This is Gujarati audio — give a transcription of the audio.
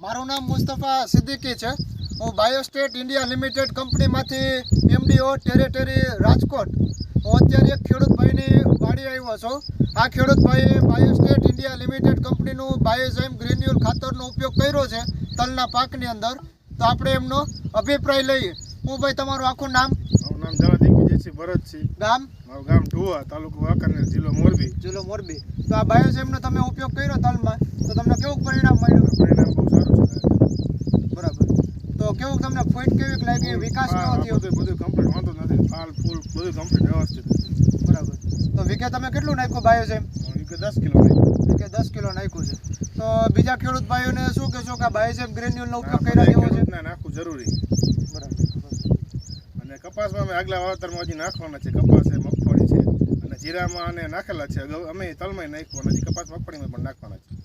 મારું નામ મુસ્તફા સિદ્દીકી છે। હું બાયોસ્ટેટ ઇન્ડિયા લિમિટેડ કંપનીમાંથી એમડીઓ ટેરેટરી રાજકોટ। હું અત્યારે એક ખેડૂત ભાઈની વાડી આવ્યો છું। આ ખેડૂત ભાઈએ બાયોસ્ટેટ ઇન્ડિયા લિમિટેડ કંપનીનું બાયોઝાઇમ ગ્રેન્યુઅલ ખાતરનો ઉપયોગ કર્યો છે તલના પાકની અંદર। તો આપણે એમનો અભિપ્રાય લઈએ। હું ભાઈ તમારું આખું નામ? મારું નામ જવાદી વિજયસિંહ ભરતસિંહ। ગામ? મારું ગામ ઢુવા, તાલુકો વાંકાનેર, જિલ્લો મોરબી। તો આ બાયોઝાઇમનો તમે ઉપયોગ કર્યો તલમાં, તો તમને કેવું પરિણામ મળ્યું? પરિણામ બહુ સારું છે। બરાબર। તો કેવું તમને ફૂટ કેવી લાગી, વિકાસ કેવો થયો? બધું કમ્પ્લીટ, વાંધો નથી, ફાલ ફૂલ બધું કમ્પ્લીટ વ્યવસ્થિત છે। બરાબર। તો વીઘે તમે કેટલું નાખ્યું બાયોઝાઇમ? વીઘે 10 કિલો નાખ્યું। વીઘે 10 કિલો નાખ્યું છે। તો બીજા ખેડૂત ભાઈઓને શું કહેશો કે આ બાયોઝાઇમ ગ્રેન્યુઅલનો ઉપયોગ કર્યા જેવો છે? નાખવું જરૂરી। બરાબર। અને કપાસમાં અમે આગલા વાવતરમાં હજી નાખવાના છે। કપાસ છે, મગફળી છે અને જીરામાં અને નાખેલા છે। અમે તલમાં નાખ્યું અને હજી કપાસ મગફળીમાં પણ નાખવાના છે।